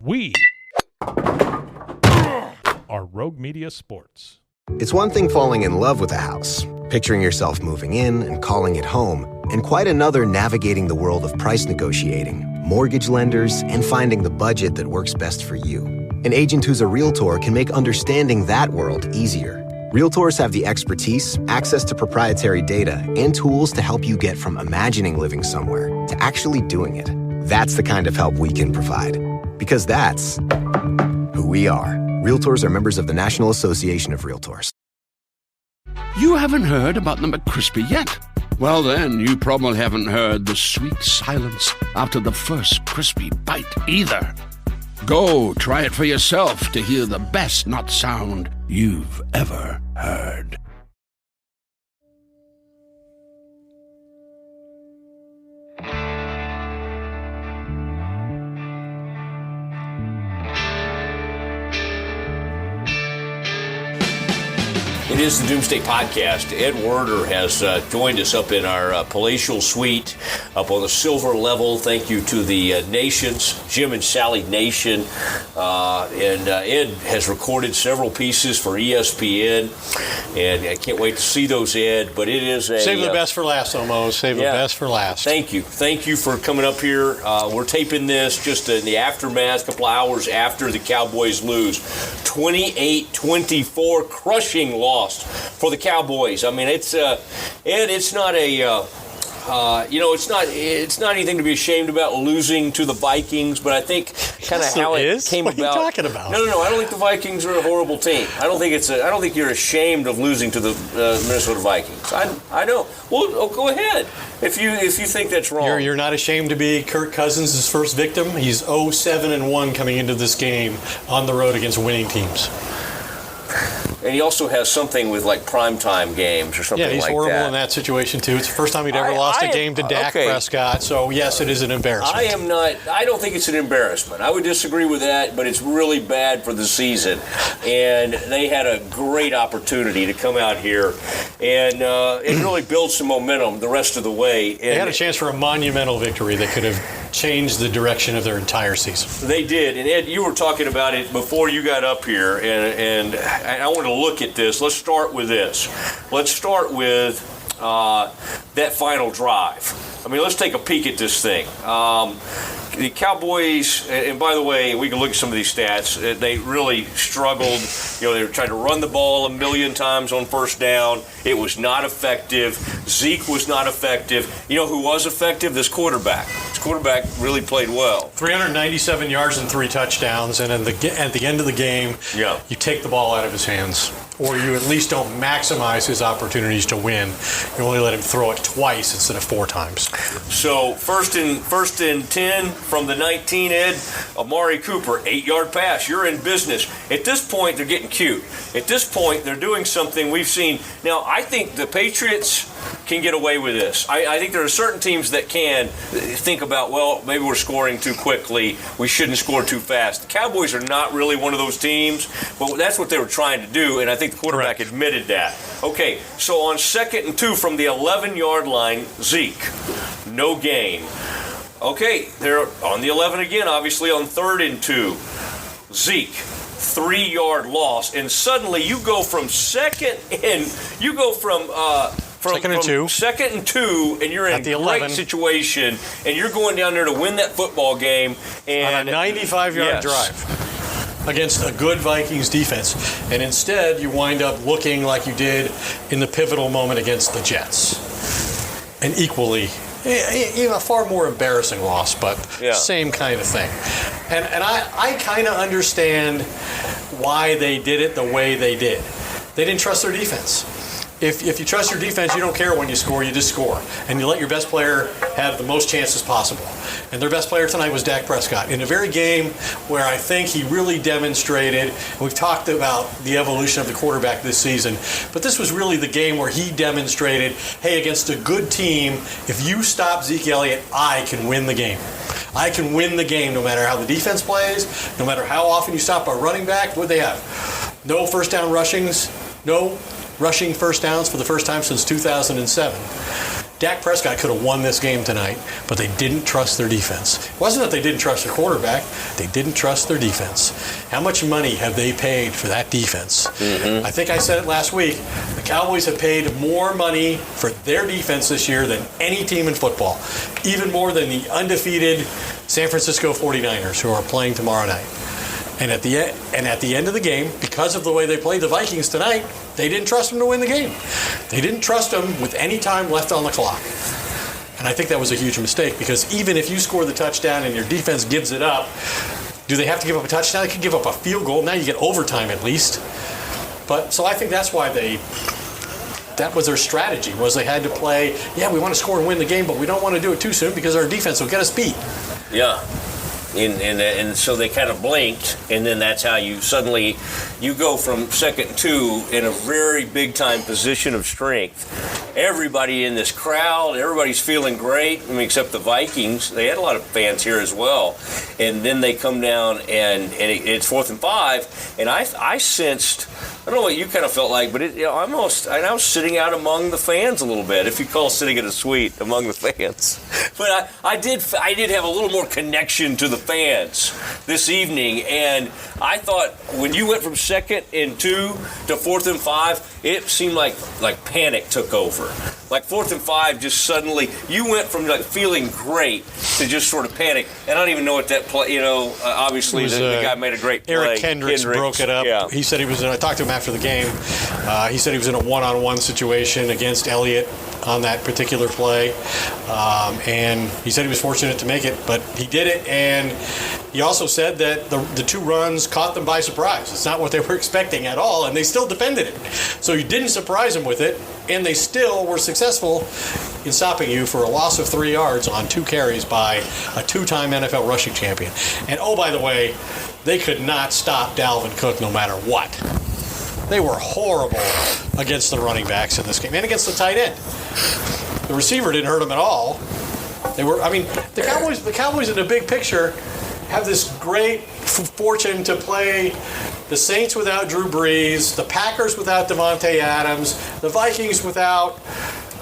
We are Rogue Media Sports. It's one thing falling in love with a house, picturing yourself moving in and calling it home, and quite another navigating the world of price negotiating, mortgage lenders, and finding the budget that works best for you. An agent who's a Realtor can make understanding that world easier. Realtors have the expertise, access to proprietary data, and tools to help you get from imagining living somewhere to actually doing it. That's the kind of help we can provide. Because that's who we are. Realtors are members of the National Association of Realtors. You haven't heard about the McCrispy yet? Well, then, you probably haven't heard the sweet silence after the first crispy bite either. Go try it for yourself to hear the best nut sound you've ever heard. It is the Doomsday Podcast. Ed Werder has joined us up in our palatial suite up on the silver level. Thank you to the Nations, Jim and Sally Nation. And Ed has recorded several pieces for ESPN. And I can't wait to see those, Ed. But it is a... Save the best for last, Omo. Save the best for last. Thank you. Thank you for coming up here. We're taping this just in the aftermath, a couple hours after the Cowboys lose. 28-24, crushing loss for the Cowboys. I mean, it's Ed. It's not a it's not anything to be ashamed about losing to the Vikings, but I think kind of how it came about. What are you talking about? No. I don't think the Vikings are a horrible team. I don't think you're ashamed of losing to the Minnesota Vikings. I know. Well, go ahead if you think that's wrong. You're not ashamed to be Kirk Cousins' first victim. He's 0-7-1 coming into this game on the road against winning teams. And he also has something with like primetime games or something like that. Yeah, he's horrible in that situation too. It's the first time he'd ever lost a game to Dak Prescott. So yes, it is an embarrassment. I don't think it's an embarrassment. I would disagree with that, but it's really bad for the season. And they had a great opportunity to come out here and really build some momentum the rest of the way. And they had a chance for a monumental victory that could have changed the direction of their entire season. They did. And Ed, you were talking about it before you got up here, and I want to look at this. Let's start with this. Let's start with that final drive. I mean, let's take a peek at this thing. The Cowboys, and by the way, we can look at some of these stats. They really struggled. They were trying to run the ball a million times on first down. It was not effective. Zeke was not effective. You know who was effective? This quarterback. This quarterback really played well. 397 yards and 3 touchdowns, and at the end of the game, you take the ball out of his hands. Or you at least don't maximize his opportunities to win. You only let him throw it twice instead of 4 times. So first and 10 from the 19, Ed. Amari Cooper, 8-yard pass. You're in business. At this point, they're getting cute. At this point, they're doing something we've seen. Now, I think the Patriots can get away with this. I think there are certain teams that can think about, well, maybe we're scoring too quickly. We shouldn't score too fast. The Cowboys are not really one of those teams, but that's what they were trying to do, and I think the quarterback admitted that. Okay, so on 2nd and 2 from the 11-yard line, Zeke, no gain. Okay, they're on the 11 again, obviously on 3rd and 2. Zeke, 3-yard loss, and suddenly you go from second and 2, and you're in a great situation, and you're going down there to win that football game. And on a 95-yard drive against a good Vikings defense. And instead, you wind up looking like you did in the pivotal moment against the Jets. An equally, a far more embarrassing loss, but same kind of thing. And I kind of understand why they did it the way they did. They didn't trust their defense. If you trust your defense, you don't care when you score, you just score. And you let your best player have the most chances possible. And their best player tonight was Dak Prescott. In a very game where I think he really demonstrated, and we've talked about the evolution of the quarterback this season, but this was really the game where he demonstrated, hey, against a good team, if you stop Zeke Elliott, I can win the game. I can win the game no matter how the defense plays, no matter how often you stop a running back. What do they have? No first down rushings, no rushing first downs for the first time since 2007. Dak Prescott could have won this game tonight, but they didn't trust their defense. It wasn't that they didn't trust their quarterback. They didn't trust their defense. How much money have they paid for that defense? I think I said it last week. The Cowboys have paid more money for their defense this year than any team in football, even more than the undefeated San Francisco 49ers, who are playing tomorrow night. And at the end of the game, because of the way they played the Vikings tonight, they didn't trust them to win the game. They didn't trust them with any time left on the clock. And I think that was a huge mistake, because even if you score the touchdown and your defense gives it up, do they have to give up a touchdown? They could give up a field goal. Now you get overtime at least. But so I think that's why that was their strategy, was they had to play, we want to score and win the game, but we don't want to do it too soon because our defense will get us beat. Yeah. And so they kind of blinked, and then that's how you suddenly go from 2nd and 2 in a very big-time position of strength. Everybody in this crowd, everybody's feeling great, except the Vikings. They had a lot of fans here as well. And then they come down, and it's 4th and 5, and I sensed, I don't know what you kind of felt like, but I was sitting out among the fans a little bit, if you call sitting in a suite among the fans. But I did have a little more connection to the fans this evening, and I thought when you went from 2nd and 2 to 4th and 5, it seemed like panic took over. Like 4th and 5, just suddenly you went from feeling great to just sort of panic. And I don't even know what that play. Obviously the guy made a great play. Eric Kendricks broke it up. Yeah. He said he was. I talked to him after the game. He said he was in a one-on-one situation against Elliott on that particular play, and he said he was fortunate to make it, but he did it. And he also said that the 2 runs caught them by surprise. It's not what they were expecting at all, and they still defended it. So he didn't surprise them with it, and they still were successful in stopping you for a loss of 3 yards on 2 carries by a 2-time NFL rushing champion. And oh, by the way, they could not stop Dalvin Cook no matter what. They were horrible against the running backs in this game and against the tight end. The receiver didn't hurt them at all. The Cowboys in the big picture have this great fortune to play the Saints without Drew Brees, the Packers without Devontae Adams, the Vikings without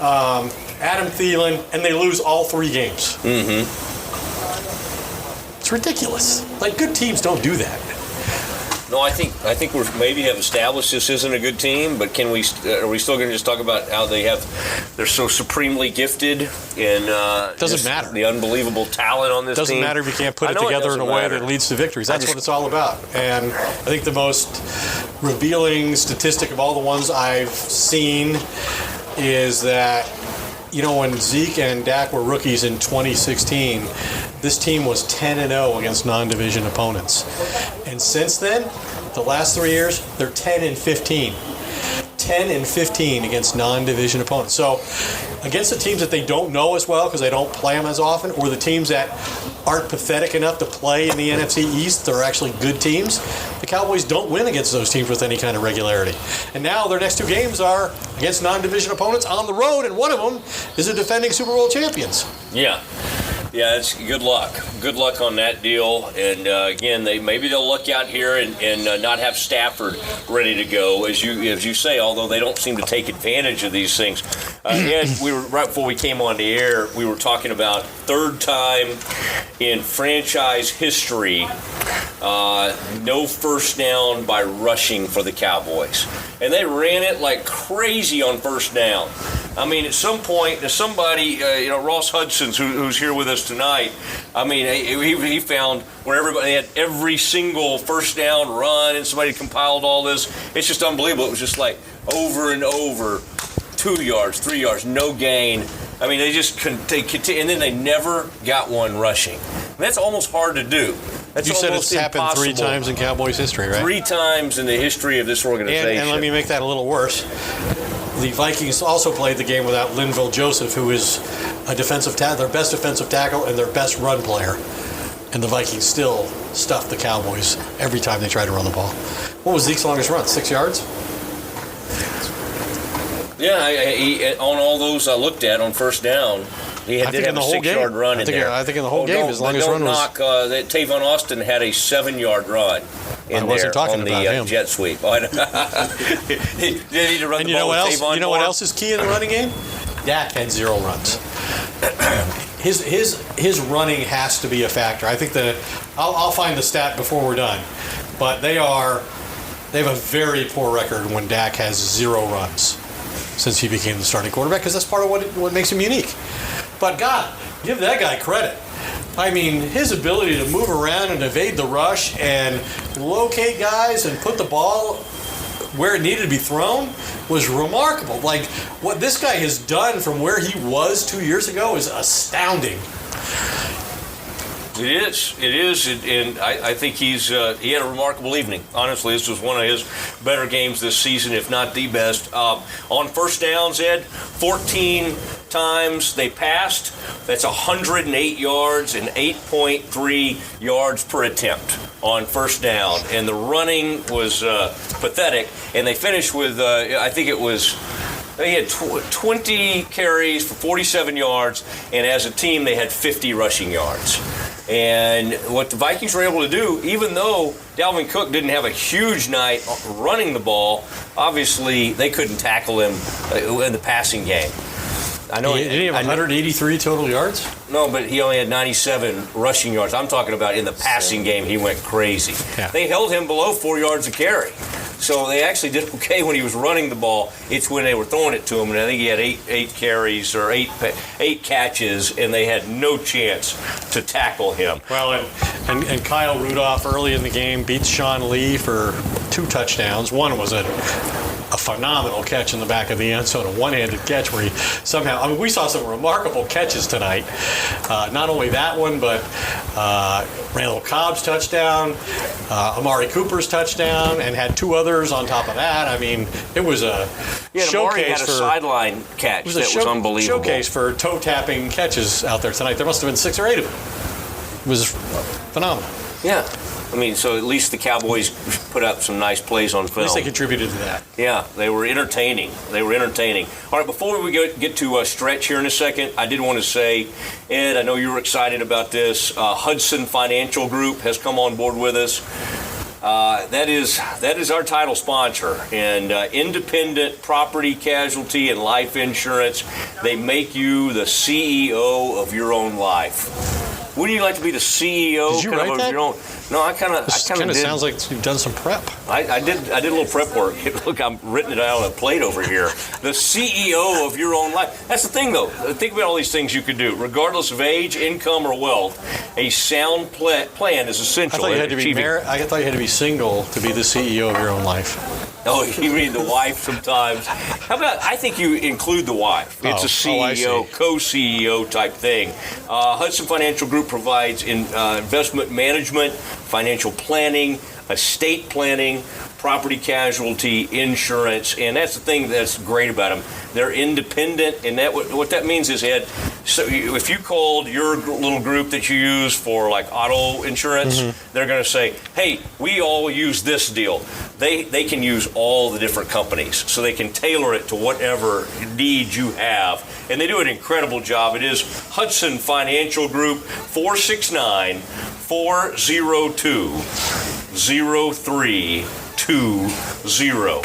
Adam Thielen, and they lose all 3 games. It's ridiculous. Good teams don't do that. No, I think we maybe have established this isn't a good team, but are we still going to just talk about how they're so supremely gifted and doesn't matter, the unbelievable talent on this team? Doesn't matter if you can't put it together in a way that leads to victories. That's what it's all about. And I think the most revealing statistic of all the ones I've seen is that, when Zeke and Dak were rookies in 2016, this team was 10-0 against non-division opponents. And since then, the last 3 years, they're 10-15. 10-15 against non-division opponents. So against the teams that they don't know as well because they don't play them as often, or the teams that aren't pathetic enough to play in the NFC East, they're actually good teams, the Cowboys don't win against those teams with any kind of regularity. And now their next 2 games are against non-division opponents on the road, and one of them is the defending Super Bowl champions. Yeah. Yeah, it's good luck. Good luck on that deal. And again, maybe they'll look out here and not have Stafford ready to go, as you say. Although they don't seem to take advantage of these things. And we were right before we came on the air. We were talking about 3rd time in franchise history, no first down by rushing for the Cowboys, and they ran it like crazy on first down. At some point, somebody, Ross Hudson, who's here with us tonight, he found where everybody had every single first down run, and somebody compiled all this. It's just unbelievable. It was just like over and over, 2 yards, 3 yards, no gain. They just continue, and then they never got one rushing. That's almost hard to do. That's you said it's happened 3 times in Cowboys history, right? 3 times in the history of this organization. And let me make that a little worse. The Vikings also played the game without Linval Joseph, who is a defensive their best defensive tackle and their best run player. And the Vikings still stuffed the Cowboys every time they tried to run the ball. What was Zeke's longest run? 6 yards? Yeah, on all those I looked at on first down, he did have a 6-yard run in there. I think in the whole game his longest run was... that Tavon Austin had a 7-yard run in there on the jet sweep. They need to run the ball with Tavon. You know what else is key in the running game? Dak had 0 runs. His running has to be a factor. I think I'll find the stat before we're done, but they have a very poor record when Dak has 0 runs since he became the starting quarterback, because that's part of what makes him unique. But God, give that guy credit. I mean, his ability to move around and evade the rush and locate guys and put the ball where it needed to be thrown was remarkable. Like, what this guy has done from where he was 2 years ago is astounding. It is, and I think he had a remarkable evening. Honestly, this was one of his better games this season, if not the best. On first downs, Ed, 14 times they passed. That's 108 yards and 8.3 yards per attempt on first down. And the running was pathetic. And they finished with, I think it was, they had 20 carries for 47 yards, and as a team they had 50 rushing yards. And what the Vikings were able to do, even though Dalvin Cook didn't have a huge night running the ball, obviously they couldn't tackle him in the passing game. I know. Did he have 183 total yards? No, but he only had 97 rushing yards. I'm talking about in the passing game, he went crazy. Yeah. They held him below 4 yards a carry. So they actually did okay when he was running the ball. It's when they were throwing it to him, and I think he had eight carries or eight catches, and they had no chance to tackle him. Well, and Kyle Rudolph early in the game beats Sean Lee for 2 touchdowns. One was a phenomenal catch in the back of the end zone, a one-handed catch where he somehow, I mean, we saw some remarkable catches tonight. Not only that one, but Randall Cobb's touchdown, Amari Cooper's touchdown, and had 2 others on top of that. I mean, it was a showcase. Amari had a sideline catch that was unbelievable. Showcase for toe-tapping catches out there tonight. There must have been 6 or 8 of them. It was phenomenal. Yeah. I mean, so at least the Cowboys put up some nice plays on film. At least they contributed to that. Yeah, they were entertaining. All right, before we get to Stretch here in a second, I did want to say, Ed, I know you were excited about this. Hudson Financial Group has come on board with us. That is our title sponsor, and independent property, casualty, and life insurance. They make you the CEO of your own life. Wouldn't you like to be the CEO of your own? No, I kind of did. Sounds like you've done some prep. I did a little prep work. Look, I'm written it out on a plate over here. The CEO of your own life. That's the thing, though. Think about all these things you could do, regardless of age, income, or wealth. A sound plan is essential. I thought you had to be married. I thought you had to be single to be the CEO of your own life. Oh, you mean the wife sometimes? How about, I think you include the wife. It's a CEO, co-CEO type thing. Hudson Financial Group provides investment management, financial planning, estate planning, property casualty, insurance, and that's the thing that's great about them. They're independent, and what that means is, Ed, so if you called your little group that you use for like auto insurance, they're going to say, hey, we all use this deal. They can use all the different companies, so they can tailor it to whatever need you have, and they do an incredible job. It is Hudson Financial Group, 469-402-0320.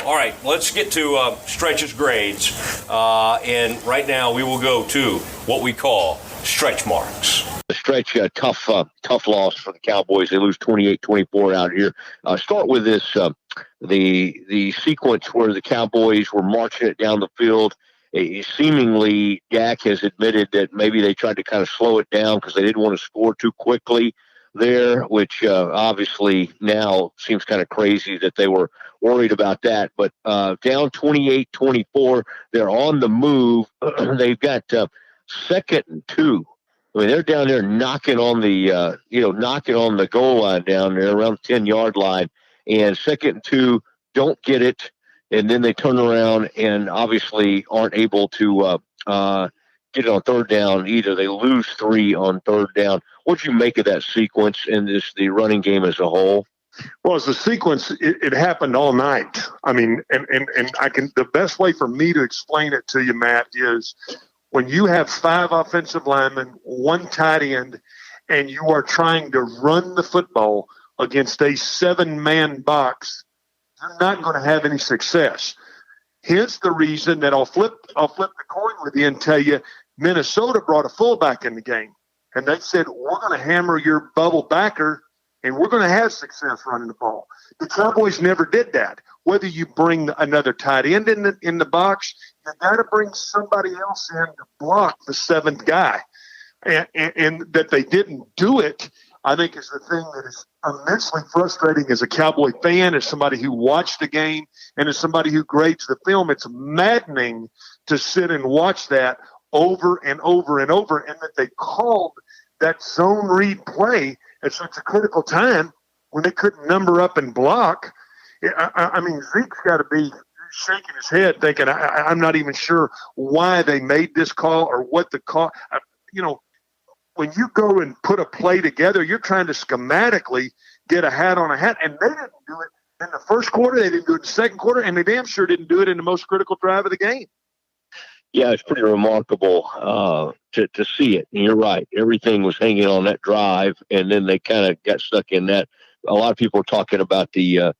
All right, let's get to Stretch's grades, and right now we will go to what we call stretch marks. Stretch, tough loss for the Cowboys. They lose 28-24 out here. Start with this, the sequence where the Cowboys were marching it down the field. Seemingly, Dak has admitted that maybe they tried to kind of slow it down because they didn't want to score too quickly there, which obviously now seems kind of crazy that they were worried about that. But down 28-24, they're on the move. They've got 2nd and 2. I mean, they're down there knocking on the goal line down there around the 10-yard line, and 2nd and 2, don't get it, and then they turn around and obviously aren't able to get it on 3rd down either. They lose 3 on 3rd down. What'd you make of that sequence and the running game as a whole? Well, as a sequence, it happened all night. I mean, and the best way for me to explain it to you, Matt, is when you have 5 offensive linemen, 1 tight end, and you are trying to run the football against a 7-man box, you're not going to have any success. Hence the reason that I'll flip the coin with you and tell you Minnesota brought a fullback in the game. And they said, we're going to hammer your bubble backer and we're going to have success running the ball. The Cowboys never did that. Whether you bring another tight end in the box, you got to bring somebody else in to block the seventh guy. And that they didn't do it, I think, is the thing that is immensely frustrating as a Cowboy fan, as somebody who watched the game, and as somebody who grades the film. It's maddening to sit and watch that over and over and over, and that they called that zone read play at such a critical time when they couldn't number up and block. I mean, Zeke's got to be shaking his head thinking, I'm not even sure why they made this call or what the call. When you go and put a play together, you're trying to schematically get a hat on a hat, and they didn't do it in the first quarter. They didn't do it in the second quarter, and they damn sure didn't do it in the most critical drive of the game. Yeah, it's pretty remarkable to see it. And you're right. Everything was hanging on that drive, and then they kind of got stuck in that. A lot of people are talking about the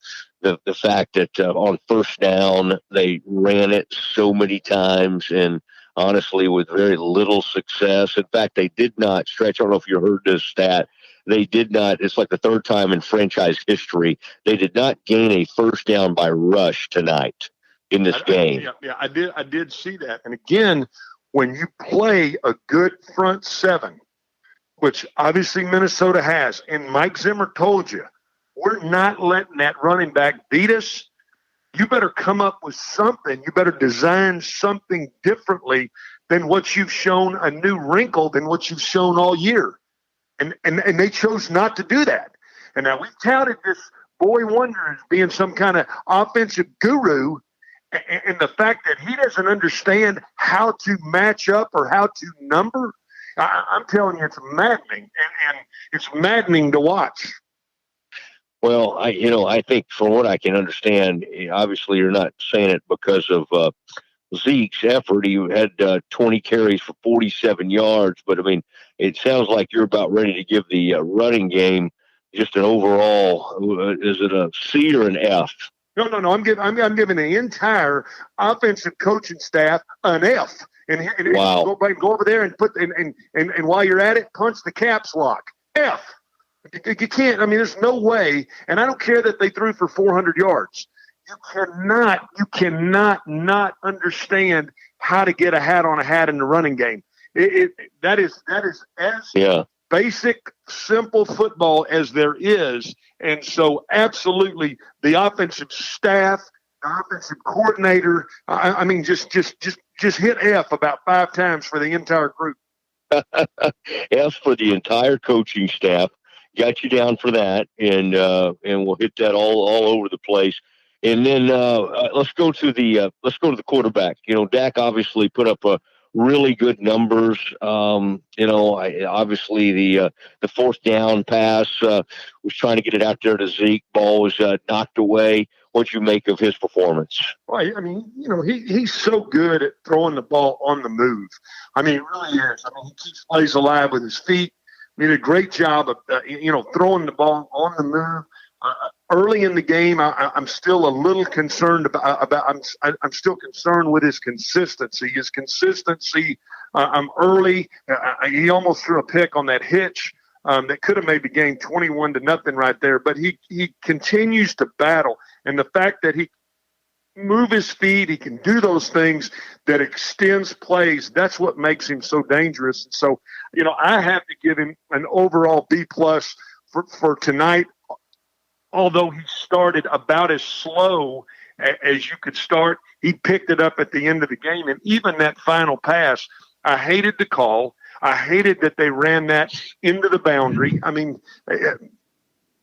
fact that on first down they ran it so many times, and honestly, with very little success. In fact, they did not stretch. I don't know if you heard this stat. They did not. It's like the third time in franchise history. They did not gain a first down by rush tonight in this game. I did see that. And again, when you play a good front seven, which obviously Minnesota has, and Mike Zimmer told you, we're not letting that running back beat us. You better come up with something. You better design something differently than what you've shown, a new wrinkle than what you've shown all year. And they chose not to do that. And now we've touted this boy wonder as being some kind of offensive guru, and the fact that he doesn't understand how to match up or how to number, I'm telling you, it's maddening. And it's maddening to watch. Well, I think from what I can understand, obviously you're not saying it because of Zeke's effort. He had 20 carries for 47 yards, but I mean, it sounds like you're about ready to give the running game just an overall. Is it a C or an F? No. I'm giving the entire offensive coaching staff an F. And wow. Go over there and put and while you're at it, punch the caps lock. F. You can't. I mean, there's no way. And I don't care that they threw for 400 yards. You cannot not understand how to get a hat on a hat in the running game. That is as basic, simple football as there is. And so, absolutely, the offensive staff, the offensive coordinator. I mean, just hit F about 5 times for the entire group. F for the entire coaching staff. Got you down for that, and we'll hit that all over the place. And then let's go to the quarterback. Dak obviously put up really good numbers. Obviously the fourth down pass was trying to get it out there to Zeke. Ball was knocked away. What'd you make of his performance? Well, I mean, he's so good at throwing the ball on the move. I mean, he really is. I mean, he keeps plays alive with his feet. He did a great job of, throwing the ball on the move. Early in the game, I'm still a little concerned I'm still concerned with his consistency. Early, he almost threw a pick on that hitch that could have made the game 21-0 right there. But he continues to battle, and the fact that he move his feet, he can do those things that extends plays. That's what makes him so dangerous. So, I have to give him an overall B+ for tonight. Although he started about as slow as you could start, he picked it up at the end of the game. And even that final pass, I hated the call. I hated that they ran that into the boundary. I mean,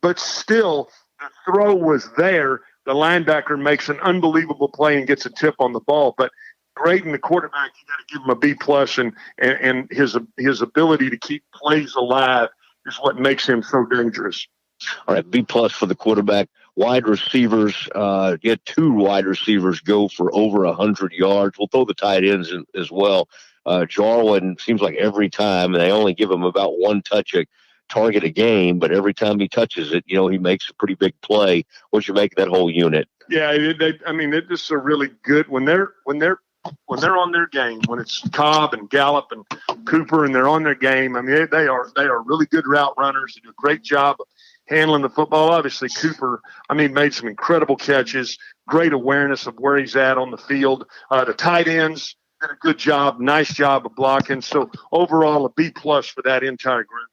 but still, the throw was there. The linebacker makes an unbelievable play and gets a tip on the ball. But grading the quarterback, you got to give him a B+, and his ability to keep plays alive is what makes him so dangerous. All right, B+ for the quarterback. Wide receivers, get 2 wide receivers go for over 100 yards. We'll throw the tight ends in as well. Jarwin seems like every time, and they only give him about 1 target a game, but every time he touches it, he makes a pretty big play. What'd you make of that whole unit? Yeah, they're just a really good when they're on their game, when it's Cobb and Gallup and Cooper and they're on their game. I mean, they are really good route runners. They do a great job of handling the football. Obviously, Cooper, made some incredible catches, great awareness of where he's at on the field. The tight ends did a good job, nice job of blocking. So overall, a B+ for that entire group.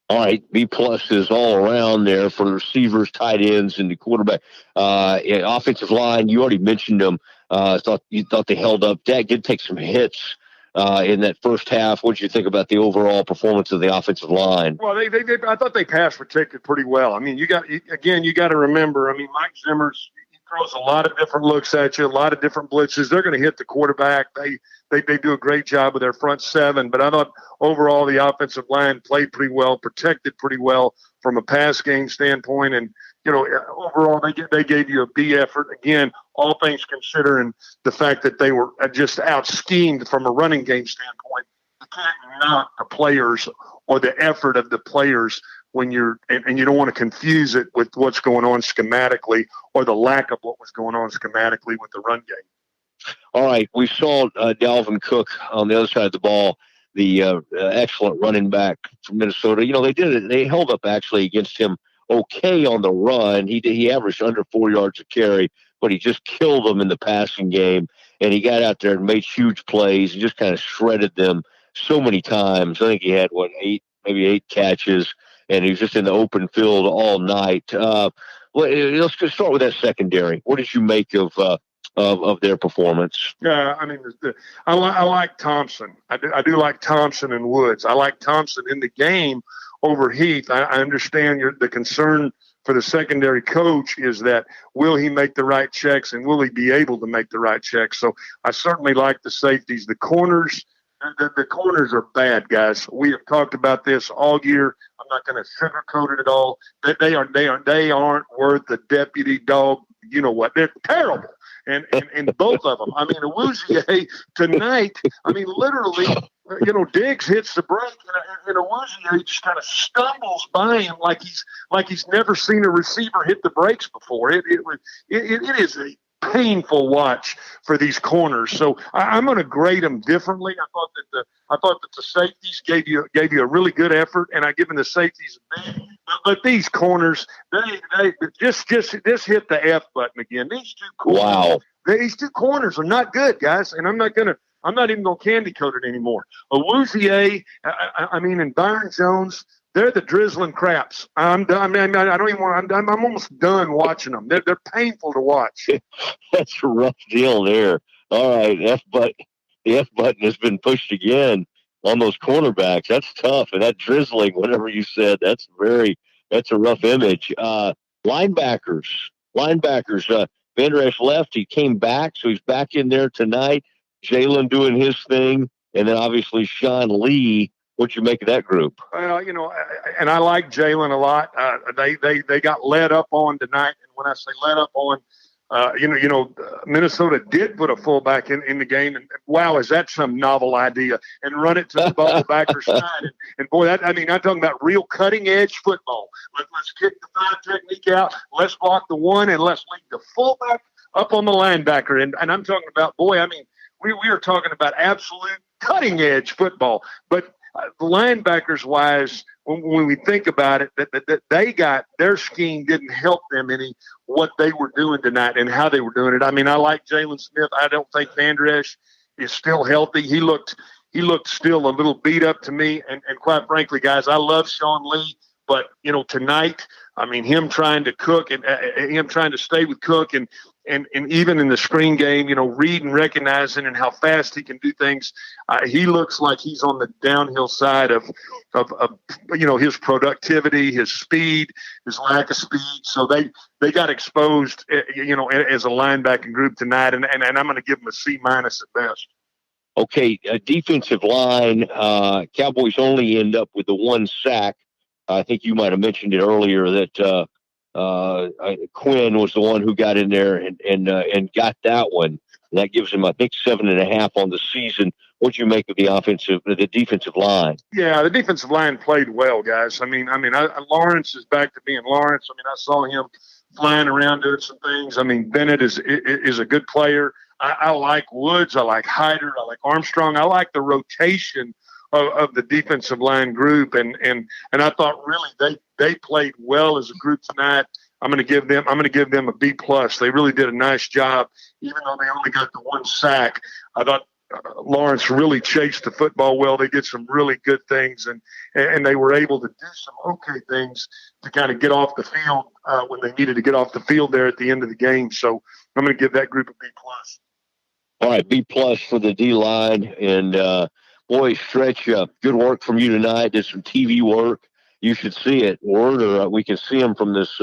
All right, B+ is all around there for the receivers, tight ends, and the quarterback. Offensive line, you already mentioned them. You thought they held up. Dak did take some hits in that first half. What did you think about the overall performance of the offensive line? Well, I thought they pass protected pretty well. I mean, you got to remember. I mean, Mike Zimmer's he throws a lot of different looks at you, a lot of different blitzes. They're going to hit the quarterback. They do a great job with their front seven, but I thought overall the offensive line played pretty well, protected pretty well from a pass game standpoint, and overall they gave you a B effort. Again, all things considering the fact that they were just out schemed from a running game standpoint. You can't knock the players or the effort of the players when you're and you don't want to confuse it with what's going on schematically or the lack of what was going on schematically with the run game. All right, we saw Dalvin Cook on the other side of the ball, the excellent running back from Minnesota. They held up actually against him okay on the run. He averaged under 4 yards a carry, but he just killed them in the passing game. And he got out there and made huge plays and just kind of shredded them so many times. I think he had eight catches, and he was just in the open field all night. Let's start with that secondary. What did you make of their performance? Yeah, I like Thompson. I do like Thompson and Woods. I like Thompson in the game over Heath. I understand the concern for the secondary coach is that will he make the right checks and will he be able to make the right checks? So I certainly like the safeties. The corners, the corners are bad, guys. We have talked about this all year. I'm not going to sugarcoat it at all. They aren't worth the deputy dog. You know what? They're terrible. And both of them. Awuzie tonight, literally, Diggs hits the brake and Awuzie just kind of stumbles by him like he's never seen a receiver hit the brakes before. It is a painful watch for these corners. So I'm going to grade them differently. I thought that the safeties gave you a really good effort, and I given the safeties a B. But these corners, they just hit the F button again. These two corners, wow. These two corners are not good, guys. And I'm not even gonna candy coat it anymore. Awuzie, and Byron Jones, they're the drizzling craps. I'm almost done watching them. They're painful to watch. That's a rough deal there. All right, the F button has been pushed again on those cornerbacks. That's tough. And that drizzling, whatever you said, that's a rough image. Linebackers, Van Der Esch left. He came back, so he's back in there tonight. Jalen doing his thing, and then obviously Sean Lee. What'd you make of that group? Well, and I like Jalen a lot. They got led up on tonight, and when I say led up on, Minnesota did put a fullback in the game, and wow, is that some novel idea? And run it to the ball backer side, and boy, I'm talking about real cutting edge football. Let's kick the 5 technique out. Let's block the 1, and let's lead the fullback up on the linebacker. And I'm talking about, boy, we are talking about absolute cutting edge football. But linebackers wise, when we think about it, that they got their scheme didn't help them any what they were doing tonight and how they were doing it. I like Jalen Smith. I don't think Van Der Esch is still healthy. He looked still a little beat up to me. And quite frankly, guys, I love Sean Lee, but tonight, him trying to cook and him trying to stay with Cook and even in the screen game, read and recognizing and how fast he can do things. He looks like he's on the downhill side of his productivity, his speed, his lack of speed. So they got exposed, as a linebacking group tonight. And I'm going to give them a C- at best. Okay. Defensive line, Cowboys only end up with the 1 sack. I think you might have mentioned it earlier that, Quinn was the one who got in there and got that one. And that gives him, I think, 7.5 on the season. What'd you make of the defensive line? Yeah, the defensive line played well, guys. Lawrence is back to being Lawrence. I saw him flying around doing some things. I mean, Bennett is a good player. I like Woods. I like Hyder. I like Armstrong. I like the rotation of the defensive line group, and I thought really they played well as a group tonight. I'm going to give them a B+. They really did a nice job, even though they only got the one sack. I thought Lawrence really chased the football well. They did some really good things, and they were able to do some okay things to kind of get off the field when they needed to get off the field there at the end of the game. So I'm going to give that group a B+. All right, B+ for the D-line. And, boy, Stretch, good work from you tonight. Did some TV work. You should see it. Werder, we can see him from this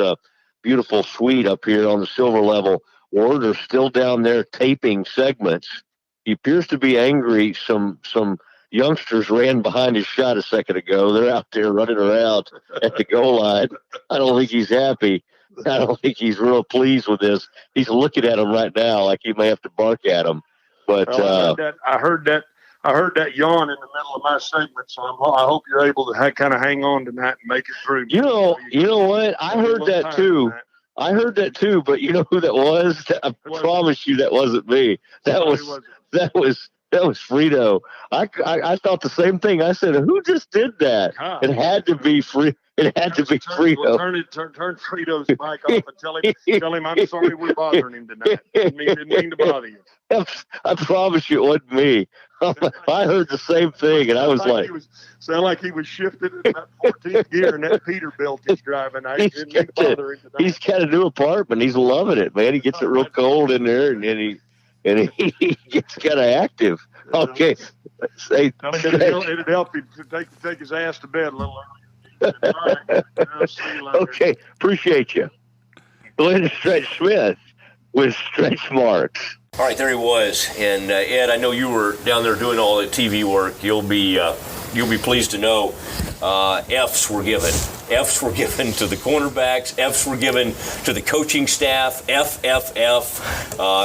beautiful suite up here on the silver level. Werder's still down there taping segments. He appears to be angry. Some youngsters ran behind his shot a second ago. They're out there running around at the goal line. I don't think he's happy. I don't think he's real pleased with this. He's looking at him right now like he may have to bark at him. But I heard that yawn in the middle of my segment, so I hope you're able to kind of hang on tonight and make it through. You know what? I heard that too. But you know who that was? I promise you that wasn't me. That was Frito. I thought the same thing. I said, who just did that? It had to be Frito. It had to be Frito. Turn Frito's mic off and tell him I'm sorry we're bothering him tonight. Didn't mean to bother you. I promise you it wasn't me. I heard the same thing, and I was like, sound like he was shifted in that 14th gear, and that Peterbilt he's driving. I didn't mean to bother him tonight. He's got a new apartment. He's loving it, man. He gets it real cold in there, and he gets kind of active. Okay. It'd help him to take his ass to bed a little earlier. Okay. Appreciate you. Glenn Stretch Smith with Stretch Marks. All right, there he was. And Ed, I know you were down there doing all the TV work. You'll be pleased to know F's were given. F's were given to the cornerbacks. F's were given to the coaching staff. F.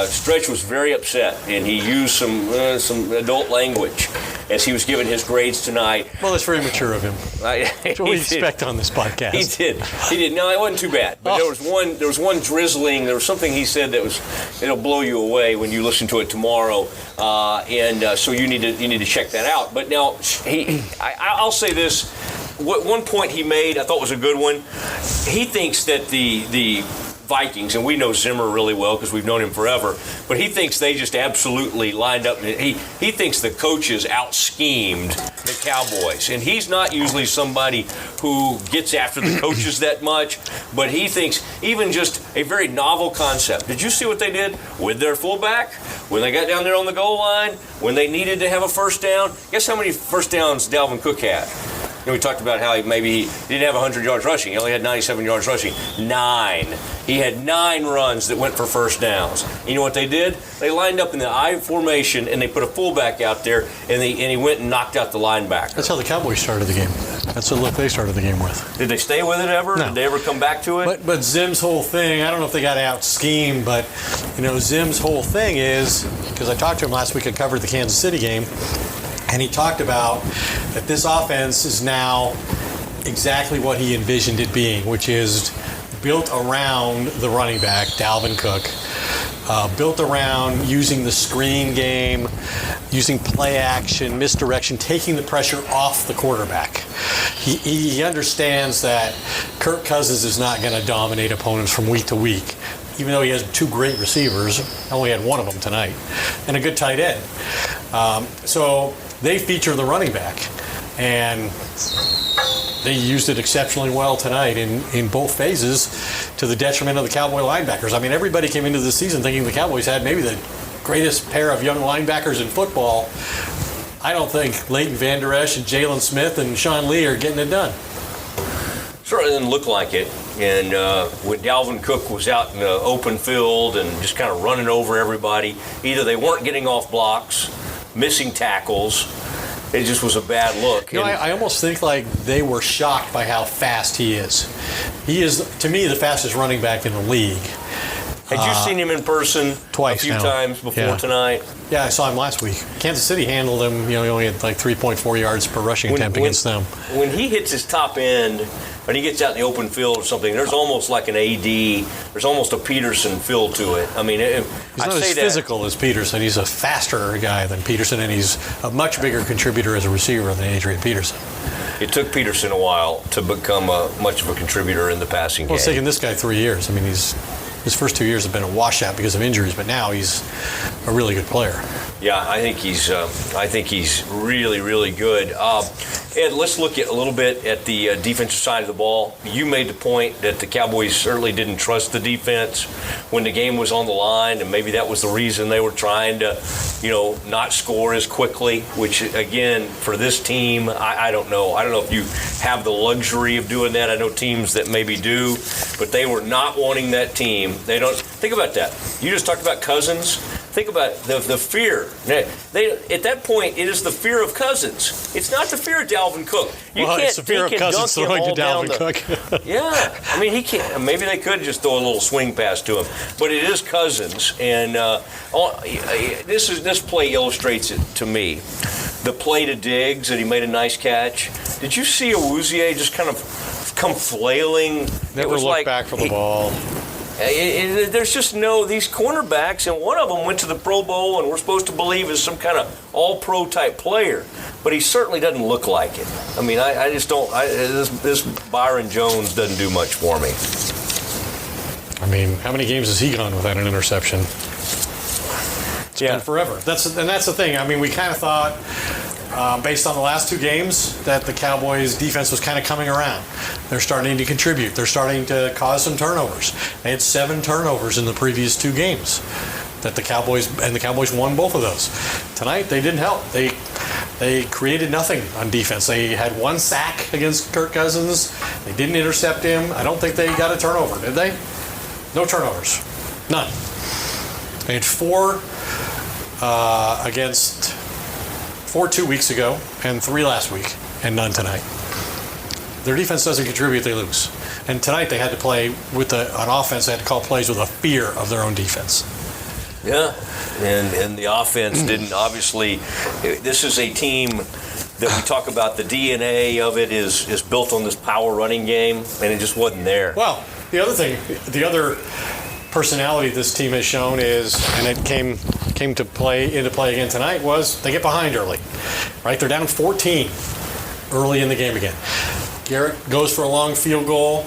Stretch was very upset, and he used some adult language as he was giving his grades tonight. Well, it's very mature of him. That's what we expect on this podcast. He did. No, it wasn't too bad. But there was one drizzling. There was something he said it'll blow you away when you listen to it tomorrow. So you need to check that out. But now I'll say this. One point he made I thought was a good one. He thinks that the Vikings, and we know Zimmer really well because we've known him forever, but he thinks they just absolutely lined up. He thinks the coaches out-schemed the Cowboys. And he's not usually somebody who gets after the coaches that much, but he thinks even just a very novel concept. Did you see what they did with their fullback? When they got down there on the goal line, when they needed to have a first down, guess how many first downs Dalvin Cook had? We talked about how maybe he didn't have 100 yards rushing. He only had 97 yards rushing. 9. He had 9 runs that went for first downs. You know what they did? They lined up in the I formation, and they put a fullback out there, and he went and knocked out the linebacker. That's how the Cowboys started the game. That's the look they started the game with. Did they stay with it ever? No. Did they ever come back to it? But Zim's whole thing, I don't know if they got out-schemed, but Zim's whole thing is, because I talked to him last week, I covered the Kansas City game, and he talked about that this offense is now exactly what he envisioned it being, which is built around the running back, Dalvin Cook, built around using the screen game, using play action, misdirection, taking the pressure off the quarterback. He understands that Kirk Cousins is not going to dominate opponents from week to week, even though he has 2 great receivers. Only had one of them tonight, and a good tight end. So they feature the running back, and they used it exceptionally well tonight in both phases, to the detriment of the Cowboy linebackers. I mean, everybody came into the season thinking the Cowboys had maybe the greatest pair of young linebackers in football. I don't think Leighton Vander Esch and Jalen Smith and Sean Lee are getting it done. Certainly didn't look like it. And when Dalvin Cook was out in the open field and just kind of running over everybody, either they weren't getting off blocks, missing tackles. It just was a bad look. I almost think like they were shocked by how fast he is. He is, to me, the fastest running back in the league. Had you seen him in person twice a few times before tonight? Yeah, I saw him last week. Kansas City handled him. He only had like 3.4 yards per rushing attempt against them. When he hits his top end, when he gets out in the open field or something, there's almost like an AD. There's almost a Peterson feel to it. I mean, he's not as physical as Peterson. He's a faster guy than Peterson, and he's a much bigger contributor as a receiver than Adrian Peterson. It took Peterson a while to become much of a contributor in the passing game. Well, it's taken this guy 3 years. I mean, his first 2 years have been a washout because of injuries, but now he's a really good player. Yeah, I think he's really, really good. Ed, let's look at a little bit at the defensive side of the ball. You made the point that the Cowboys certainly didn't trust the defense when the game was on the line, and maybe that was the reason they were trying to, not score as quickly. Which, again, for this team, I don't know. I don't know if you have the luxury of doing that. I know teams that maybe do, but they were not wanting that team. They don't think about that. You just talked about Cousins. Think about the fear. At that point, it is the fear of Cousins. It's not the fear of Dalvin Cook. It's the fear of Cousins throwing to Dalvin Cook. Yeah, I mean, he can't. Maybe they could just throw a little swing pass to him, but it is Cousins, and this play illustrates it to me. The play to Diggs that he made a nice catch. Did you see Awuzie just kind of come flailing? Never looked back for the ball. There's just these cornerbacks, and one of them went to the Pro Bowl, and we're supposed to believe is some kind of all-pro type player, but he certainly doesn't look like it. I mean, I just don't. This Byron Jones doesn't do much for me. I mean, how many games has he gone without an interception? It's been forever. That's the thing. I mean, we kind of thought, based on the last two games, that the Cowboys' defense was kind of coming around. They're starting to contribute. They're starting to cause some turnovers. They had 7 turnovers in the previous 2 games that the Cowboys won both of those. Tonight, they didn't help. They created nothing on defense. They had 1 sack against Kirk Cousins. They didn't intercept him. I don't think they got a turnover, did they? No turnovers. None. They had 4 2 weeks ago and 3 last week, and none tonight. Their defense doesn't contribute, they lose. And tonight they had to play on offense, they had to call plays with a fear of their own defense. Yeah, and the offense didn't, obviously. This is a team that we talk about, the DNA of it is built on this power running game, and it just wasn't there. Well, the other personality this team has shown is, and it came into play again tonight, was they get behind early. Right? They're down 14 early in the game again. Garrett goes for a long field goal.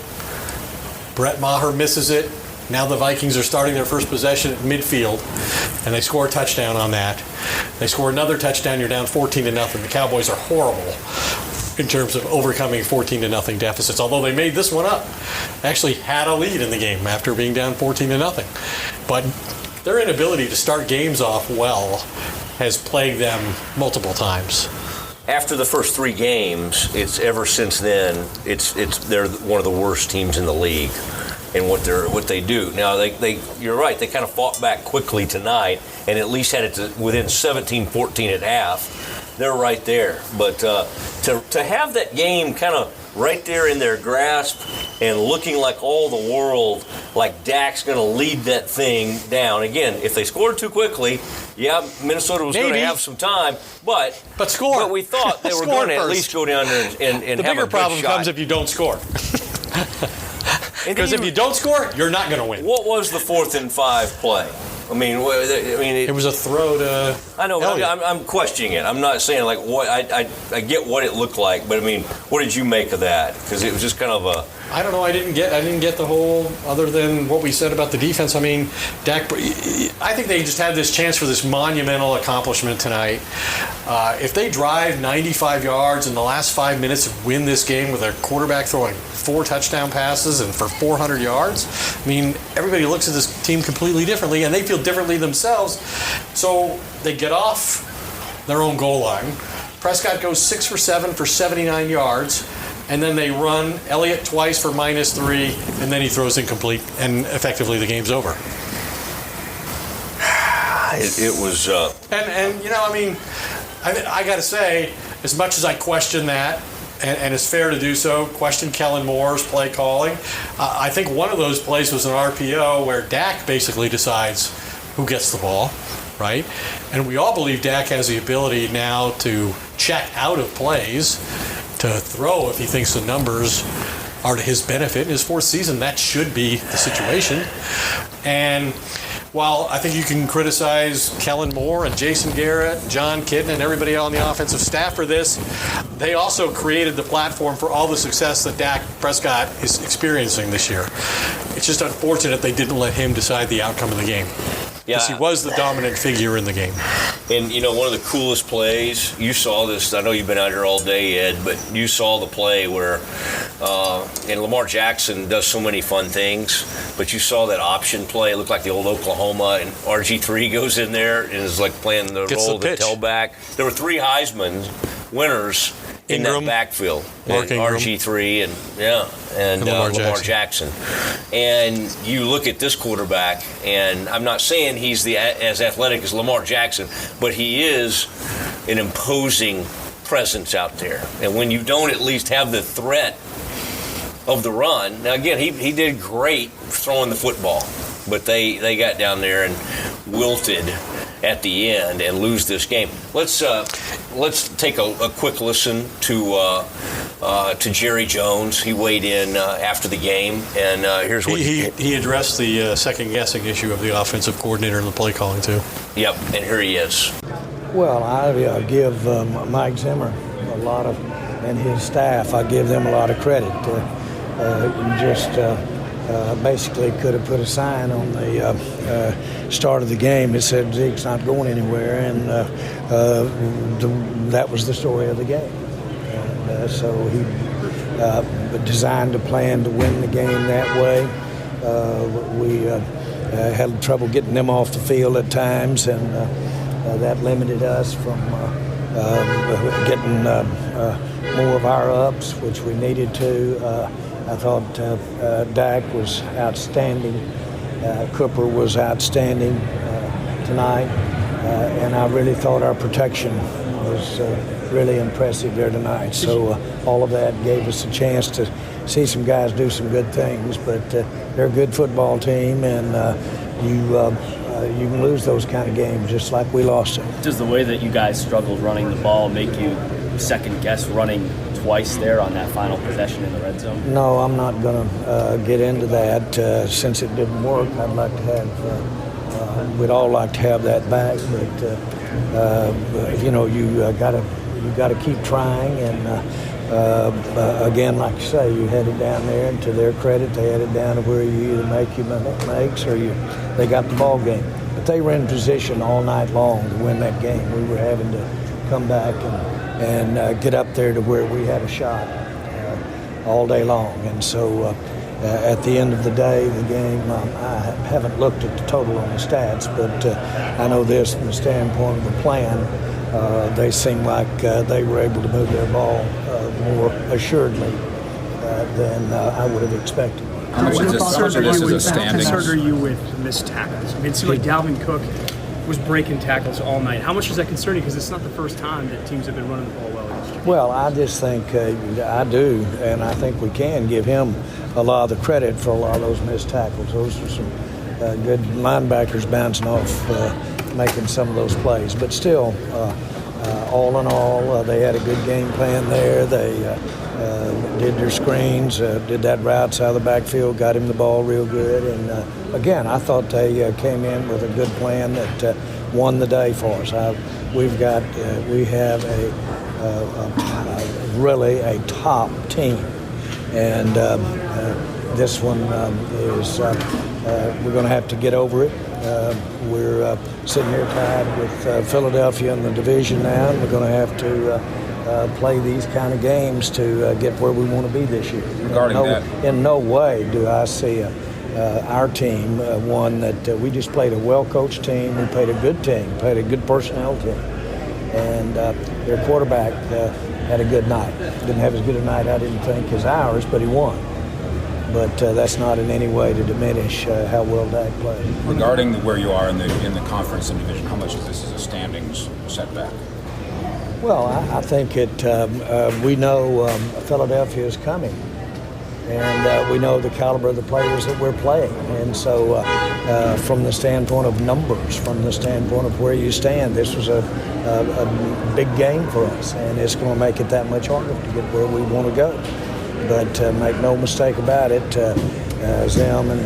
Brett Maher misses it. Now the Vikings are starting their first possession at midfield, and they score a touchdown on that. They score another touchdown. You're down 14-0. The Cowboys are horrible in terms of overcoming 14-0 deficits, although they made this one up. They actually had a lead in the game after being down 14-0. But their inability to start games off well has plagued them multiple times. After the first 3 games, ever since then, they're one of the worst teams in the league in what they do. Now you're right, they kind of fought back quickly tonight and at least had it within 17-14 at half. They're right there. But to have that game kind of right there in their grasp and looking like all the world, like Dak's going to lead that thing down. Again, if they scored too quickly, Minnesota was going to have some time, but score. But we thought they were going to at least go down there and have a good shot. The bigger problem comes if you don't score. Because if you don't score, you're not going to win. What was the 4th and 5 play? It was a throw to. I know. I'm questioning it. I'm not saying like what I get what it looked like, but I mean, what did you make of that? Because it was just kind of a. I don't know. I didn't get the whole, other than what we said about the defense. I mean, Dak. I think they just had this chance for this monumental accomplishment tonight. If they drive 95 yards in the last 5 minutes and win this game with their quarterback throwing 4 touchdown passes and for 400 yards, I mean, everybody looks at this team completely differently, and they feel differently themselves. So they get off their own goal line. Prescott goes 6 for 7 for 79 yards. And then they run Elliott twice for -3, and then he throws incomplete, and effectively the game's over. It was. I got to say, as much as I question that, and it's fair to do so, question Kellen Moore's play calling. I think one of those plays was an RPO where Dak basically decides who gets the ball, right? And we all believe Dak has the ability now to check out of plays, to throw if he thinks the numbers are to his benefit. In his fourth season, that should be the situation. And while I think you can criticize Kellen Moore and Jason Garrett, John Kitten, and everybody on the offensive staff for this, they also created the platform for all the success that Dak Prescott is experiencing this year. It's just unfortunate they didn't let him decide the outcome of the game. Because he was the dominant figure in the game. And, one of the coolest plays, you saw this, I know you've been out here all day, Ed, but you saw the play where, and Lamar Jackson does so many fun things, but you saw that option play. It looked like the old Oklahoma, and RG3 goes in there and is like playing the role of the tailback. There were 3 Heisman winners in that backfield. RG3 and Lamar Jackson. And you look at this quarterback, and I'm not saying he's as athletic as Lamar Jackson, but he is an imposing presence out there. And when you don't at least have the threat of the run, now again, he did great throwing the football, but they got down there and wilted at the end and lose this game. Let's take a quick listen to Jerry Jones. He weighed in after the game, and here's what he addressed the second guessing issue of the offensive coordinator and the play calling too. Yep, and here he is. Well, I give Mike Zimmer and his staff, I give them a lot of credit. Basically could have put a sign on the start of the game that said Zeke's not going anywhere, and that was the story of the game. And so he designed a plan to win the game that way. We had trouble getting them off the field at times, and that limited us from getting more of our ups, which we needed to. I thought Dak was outstanding. Cooper was outstanding tonight. And I really thought our protection was really impressive there tonight. So all of that gave us a chance to see some guys do some good things. But they're a good football team, and you can lose those kind of games just like we lost it. Does the way that you guys struggled running the ball make you second-guess running twice there on that final possession in the red zone? No, I'm not going to get into that. Since it didn't work, I'd like to have, we'd all like to have that back, but you got to keep trying, and again, like you say, you had it down there, and to their credit, they had it down to where you either make your makes or they got the ball game. But they were in position all night long to win that game. We were having to come back and get up there to where we had a shot all day long. And so at the end of the day, the game, I haven't looked at the total on the stats, but I know this from the standpoint of the plan. They seem like they were able to move their ball more assuredly than I would have expected. How concerned are you with missed tackles? I mean, it seemed like Dalvin Cook was breaking tackles all night. How much is that concerning? Because it's not the first time that teams have been running the ball well against you. Well, I just think I do, and I think we can give him a lot of the credit for a lot of those missed tackles. Those are some good linebackers bouncing off, making some of those plays. But still, all in all, they had a good game plan there. They did their screens, did that routes out of the backfield, got him the ball real good. And again, I thought they came in with a good plan that won the day for us. We have really a top team, and this one is we're going to have to get over it. We're sitting here tied with Philadelphia in the division now, and we're going to have to play these kind of games to get where we want to be this year. In no way do I see our team one that we just played a well-coached team. We played a good team, played a good personnel team, and their quarterback had a good night. Didn't have as good a night, I didn't think, as ours, but he won. But that's not in any way to diminish how well Dak played. Regarding where you are in the conference and division, how much of this is a standings setback? Well, I think we know Philadelphia is coming, and we know the caliber of the players that we're playing. And so from the standpoint of numbers, from the standpoint of where you stand, this was a big game for us, and it's going to make it that much harder to get where we want to go. But make no mistake about it, Zim and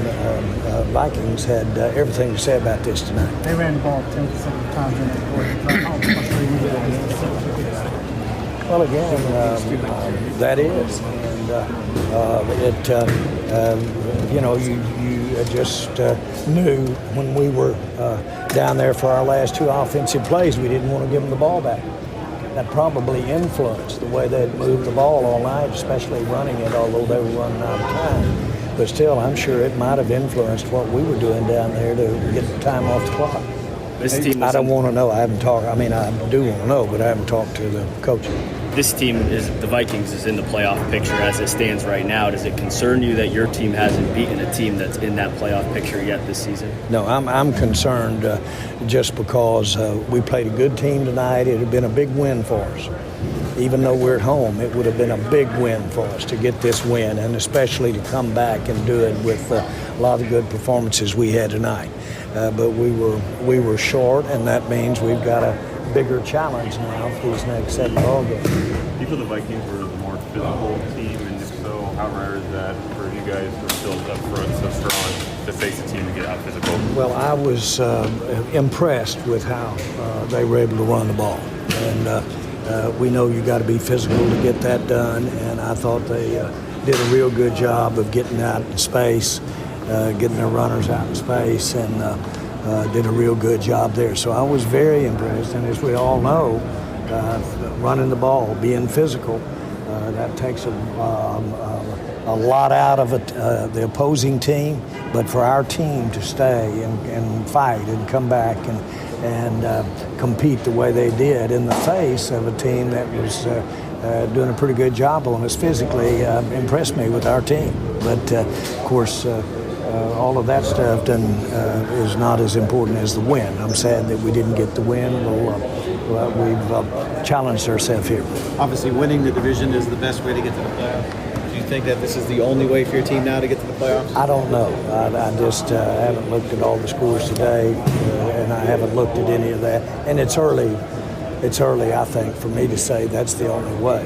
Vikings had everything to say about this tonight. They ran the ball 10 consecutive times in that quarter. How much are you doing? Well, again, that is, and you just knew when we were down there for our last two offensive plays, we didn't want to give them the ball back. That probably influenced the way they'd moved the ball all night, especially running it, although they were running out of time. But still, I'm sure it might have influenced what we were doing down there to get the time off the clock. I don't want to know. I haven't talked. I mean, I do want to know, but I haven't talked to the coaches. This team, the Vikings, is in the playoff picture as it stands right now. Does it concern you that your team hasn't beaten a team that's in that playoff picture yet this season? No, I'm concerned just because we played a good team tonight. It had been a big win for us. Even though we're at home, it would have been a big win for us to get this win, and especially to come back and do it with a lot of good performances we had tonight. But we were short, and that means we've got a bigger challenge now for these next 7 ball games. Do you feel the Vikings were the more physical team, and if so, how rare is that for you guys who are still up front so strong to face a team to get out physical? Well, I was impressed with how they were able to run the ball, and we know you got to be physical to get that done, and I thought they did a real good job of getting out in space, getting their runners out in space, and did a real good job there. So I was very impressed, and as we all know, running the ball, being physical, that takes a lot out of it, the opposing team, but for our team to stay and fight and come back and compete the way they did in the face of a team that was doing a pretty good job on us physically, impressed me with our team. But of course, all of that stuff is not as important as the win. I'm sad that we didn't get the win. We've challenged ourselves here. Obviously, winning the division is the best way to get to the playoffs. Do you think that this is the only way for your team now to get to the playoffs? I don't know. I just haven't looked at all the scores today, and I haven't looked at any of that. And it's early. It's early, I think, for me to say that's the only way,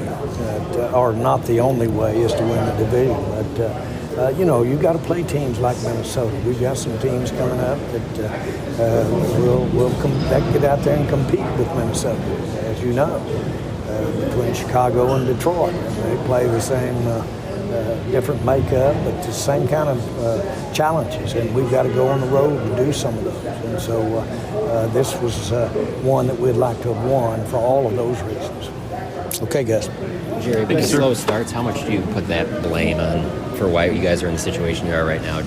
or not the only way, is to win the division. But you've got to play teams like Minnesota. We've got some teams coming up that will get out there and compete with Minnesota, as you know, between Chicago and Detroit. And they play the same different makeup, but the same kind of challenges. And we've got to go on the road and do some of those. And so this was one that we'd like to have won for all of those reasons. Okay, guys. Jerry, with the slow starts, how much do you put that blame on for why you guys are in the situation you are right now?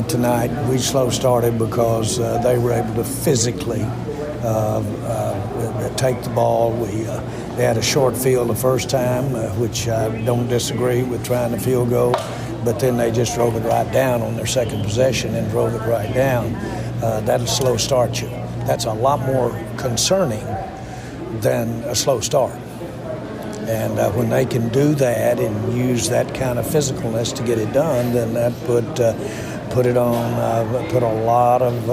Tonight we slow started because they were able to physically take the ball. They had a short field the first time, which I don't disagree with trying to field goal, but then they just drove it right down on their second possession and drove it right down. That'll slow start you. That's a lot more concerning than a slow start. And when they can do that and use that kind of physicalness to get it done, then that put a lot of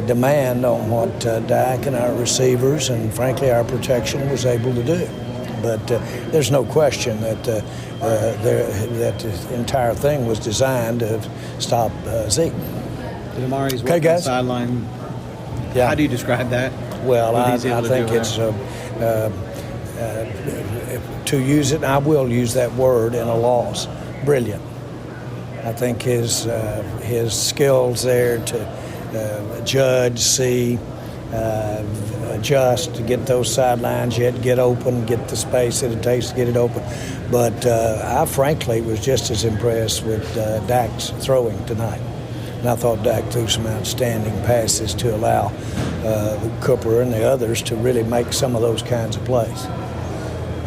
demand on what Dak and our receivers and frankly our protection was able to do. But there's no question that the entire thing was designed to stop Zeke. Amari's work on the sideline. Yeah. How do you describe that? Well, I think it's to use it, and I will use that word in a loss, brilliant. I think his skills there to judge, see, adjust, to get those sidelines, yet get open, get the space that it takes to get it open. But I frankly was just as impressed with Dak's throwing tonight. And I thought Dak threw some outstanding passes to allow Cooper and the others to really make some of those kinds of plays.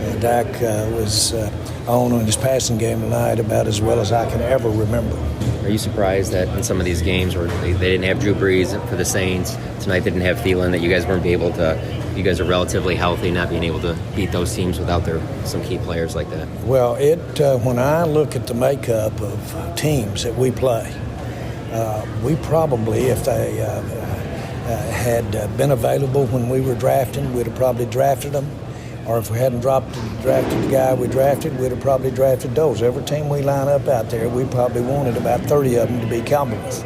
And Dak was on his passing game tonight about as well as I can ever remember. Are you surprised that in some of these games where they didn't have Drew Brees for the Saints, tonight they didn't have Thielen, that you guys weren't able to you guys are relatively healthy, not being able to beat those teams without some key players like that? Well, when I look at the makeup of teams that we play, we probably, if they had been available when we were drafting, we'd have probably drafted them. Or if we hadn't drafted the guy we drafted, we'd have probably drafted those. Every team we line up out there, we probably wanted about 30 of them to be Cowboys.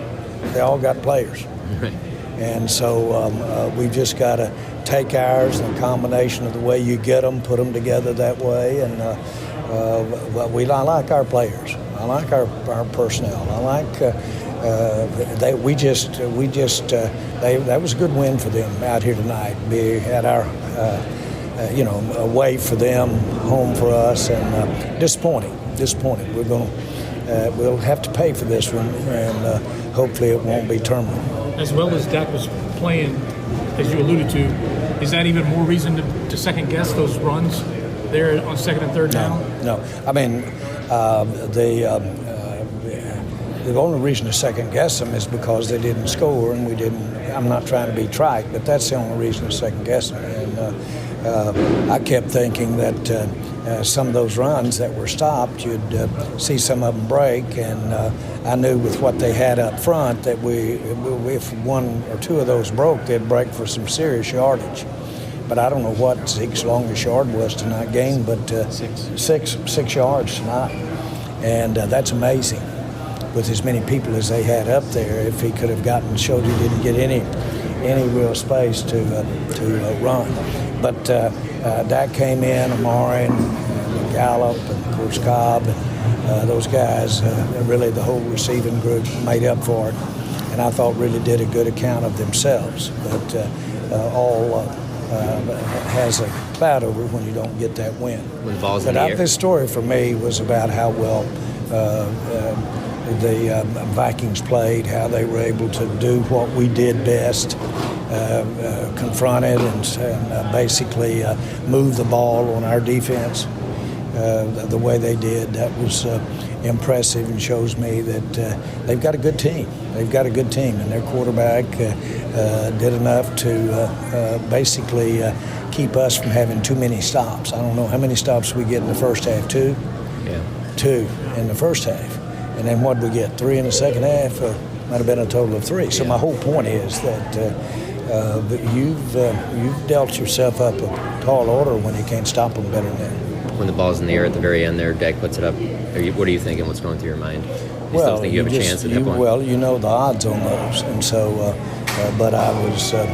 They all got players. Right. And so we've just got to take ours, and a combination of the way you get them, put them together that way. And I like our players. I like our personnel. I like that was a good win for them out here tonight. Be at our away for them, home for us, and disappointing. We'll have to pay for this one, and hopefully it won't be terminal. As well as Dak was playing, as you alluded to, is that even more reason to second guess those runs there on second and third down? No. I mean, the only reason to second guess them is because they didn't score and we didn't. I'm not trying to be trite, but that's the only reason to second guess them. And I kept thinking that some of those runs that were stopped, you'd see some of them break, and I knew with what they had up front that if one or two of those broke, they'd break for some serious yardage. But I don't know what Zeke's longest yard was tonight, gained, but six yards tonight, and that's amazing. With as many people as they had up there, if he could have showed he didn't get any real space to run. But Dak came in, Amari and Gallup, and of course Cobb, and those guys, really the whole receiving group made up for it, and I thought really did a good account of themselves. But all has a cloud over when you don't get that win. When the ball's in the air. This story for me was about how well the Vikings played, how they were able to do what we did best, confront it and basically move the ball on our defense the way they did. That was impressive and shows me that they've got a good team. They've got a good team, and their quarterback did enough to basically keep us from having too many stops. I don't know how many stops we get in the first half. Two? Yeah. 2 in the first half. And then what did we get? 3 in the second half? Might have been a total of 3. So my whole point is that you've dealt yourself up a tall order when you can't stop them better than that. When the ball's in the air at the very end there, Dak puts it up. What are you thinking? What's going through your mind? You still think you have a chance at that point? Well, you know the odds on those. And so, but I was, I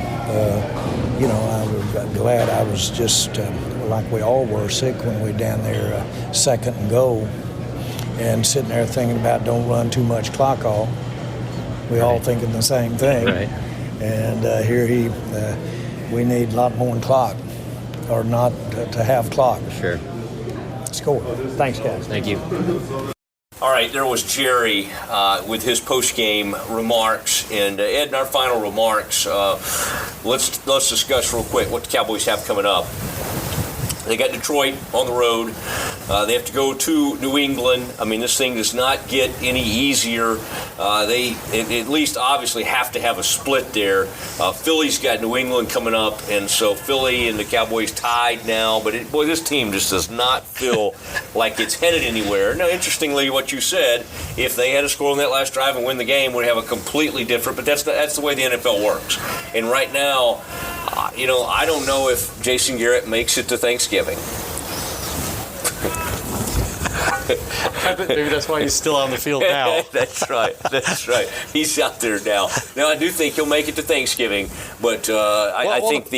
was glad. I was just, like we all were, sick when we were down there, second and goal. And sitting there thinking about don't run too much clock off. We all thinking the same thing. Right. And here we need a lot more than clock, or not to have clock. Sure. Score. Thanks, guys. Thank you. All right, there was Jerry with his post-game remarks, and Ed, in our final remarks, let's discuss real quick what the Cowboys have coming up. They got Detroit on the road. They have to go to New England. I mean, this thing does not get any easier. They at least obviously have to have a split there. Philly's got New England coming up, and so Philly and the Cowboys tied now. But this team just does not feel like it's headed anywhere. Now, interestingly, what you said, if they had a score on that last drive and win the game, we'd have a completely different. But that's the way the NFL works. And right now, I don't know if Jason Garrett makes it to Thanksgiving. Maybe that's why he's still on the field now. That's right. He's out there now. Now I do think he'll make it to Thanksgiving, but I think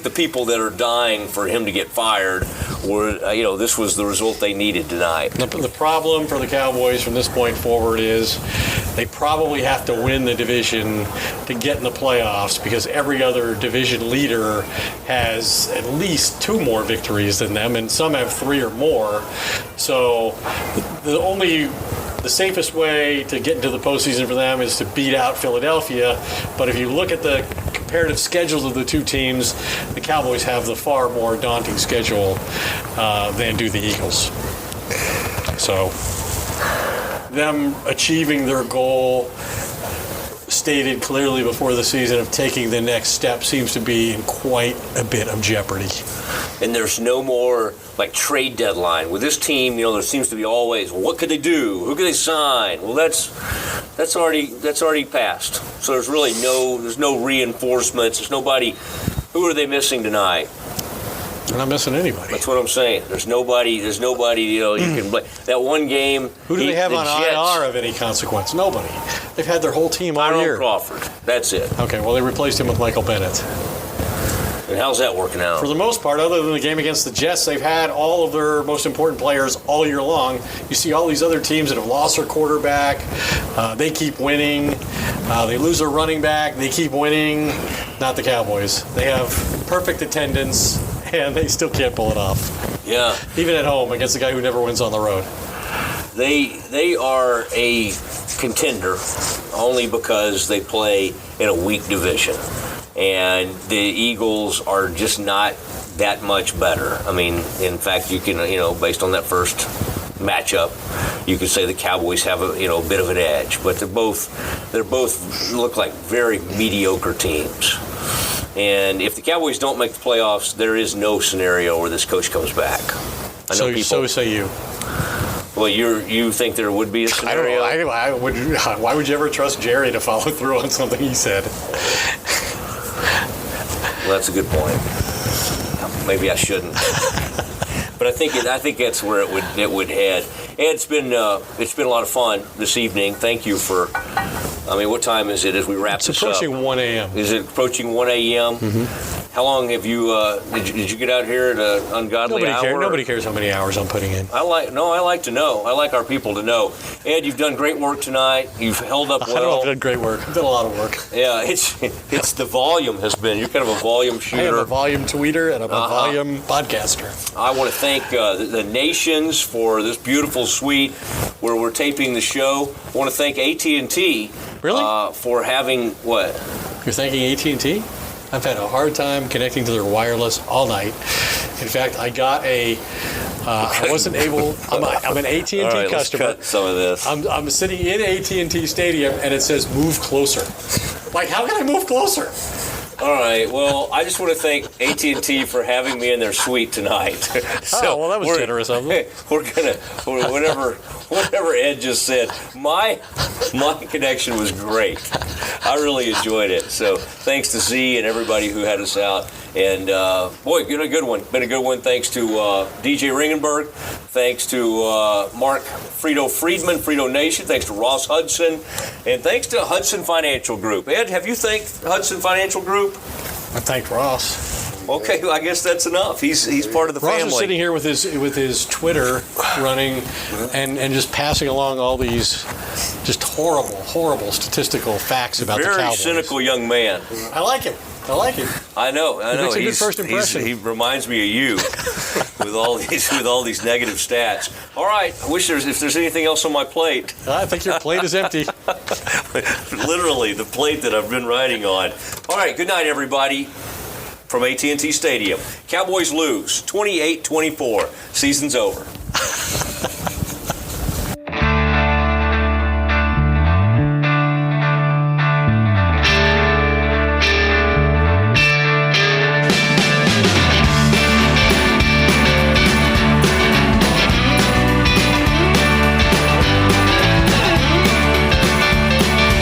the people that are dying for him to get fired were, this was the result they needed tonight. The problem for the Cowboys from this point forward is they probably have to win the division to get in the playoffs, because every other division leader has at least 2 more victories than them, and some have 3 or more. So the safest way to get into the postseason for them is to beat out Philadelphia. But if you look at the comparative schedules of the two teams, the Cowboys have the far more daunting schedule than do the Eagles. So them achieving their goal stated clearly before the season of taking the next step seems to be in quite a bit of jeopardy. And there's no more like trade deadline with this team. There seems to be always, well, what could they do? Who could they sign? Well, that's already passed. So there's really no reinforcements. There's nobody. Who are they missing tonight? They're not missing anybody. That's what I'm saying. There's nobody. You can blame. That one game. Who do they have on IR of any consequence? Nobody. They've had their whole team all year. Crawford. That's it. Okay. Well, they replaced him with Michael Bennett. And how's that working out? For the most part, other than the game against the Jets, they've had all of their most important players all year long. You see all these other teams that have lost their quarterback. They keep winning. They lose their running back. They keep winning. Not the Cowboys. They have perfect attendance, and they still can't pull it off. Yeah. Even at home against the guy who never wins on the road. They are a contender only because they play in a weak division. And the Eagles are just not that much better. I mean, in fact, you can, based on that first matchup, you could say the Cowboys have a bit of an edge. But they're both look like very mediocre teams. And if the Cowboys don't make the playoffs, there is no scenario where this coach comes back. So say you. Well, you think there would be a scenario? Why would you ever trust Jerry to follow through on something he said? Well, that's a good point. Maybe I shouldn't. But I think that's where it would head. It's been a lot of fun this evening. Thank you for. I mean, what time is it as we wrap this up? It's approaching 1 a.m. Is it approaching 1 a.m.? Mm-hmm. How long have you? Did you get out here at an ungodly hour? Nobody cares how many hours I'm putting in. I like to know. I like our people to know. Ed, you've done great work tonight. You've held up well. I don't know if I've done great work. I've done a lot of work. Yeah, it's the volume has been. You're kind of a volume shooter. I am a volume tweeter and I'm a volume podcaster. I want to thank the Nations for this beautiful suite where we're taping the show. I want to thank AT&T. Really? For having what? You're thanking AT&T? I've had a hard time connecting to their wireless all night. In fact, I got I wasn't able. I'm an AT&T right, customer. Let's cut some of this. I'm sitting in AT&T Stadium, and it says "Move closer." Like, how can I move closer? All right. Well, I just want to thank AT&T for having me in their suite tonight. Well, that was generous of them. Whatever Ed just said, my connection was great. I really enjoyed it. So thanks to Z and everybody who had us out. And boy, been a good one. Thanks to DJ Ringenberg. Thanks to Mark Frito Nation. Thanks to Ross Hudson. And thanks to Hudson Financial Group. Ed, have you thanked Hudson Financial Group? I thanked Ross. Okay, well, I guess that's enough. He's part of the family. Ross is sitting here with his Twitter running and just passing along all these just horrible statistical facts about the Cowboys. Very cynical young man. I like him. I know. He makes a good first impression. He reminds me of you with all these negative stats. All right. I wish if there's anything else on my plate. I think your plate is empty. Literally, the plate that I've been riding on. All right. Good night, everybody. From AT&T Stadium. Cowboys lose 28-24. Season's over.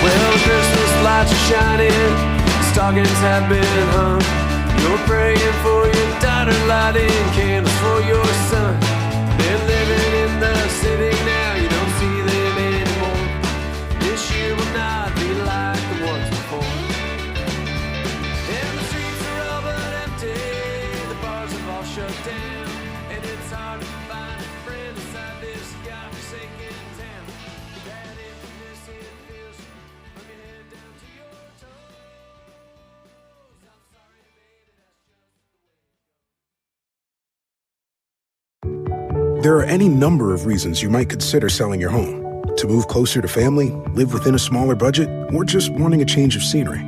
Well, Christmas lights are shining, stockings have been hung. You're praying for your daughter, lighting candles for your son. They're living in the city now, you don't see them anymore. This year will not be like the ones before. And the streets are all but empty, the bars have all shut down. And it's hard to find a friend inside this godforsaken town. That emptiness, it feels from your head down to your toes. There are any number of reasons you might consider selling your home. To move closer to family, live within a smaller budget, or just wanting a change of scenery.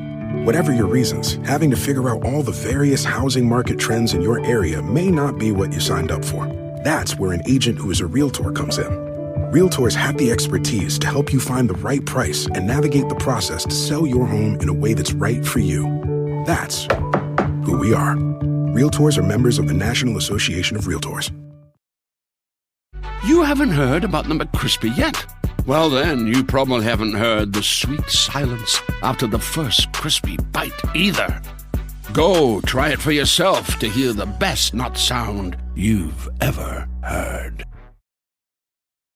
Whatever your reasons, having to figure out all the various housing market trends in your area may not be what you signed up for. That's where an agent who is a realtor comes in. Realtors have the expertise to help you find the right price and navigate the process to sell your home in a way that's right for you. That's who we are. Realtors are members of the National Association of Realtors. You haven't heard about the McCrispy yet? Well, then, you probably haven't heard the sweet silence after the first crispy bite either. Go try it for yourself to hear the best nut sound you've ever heard.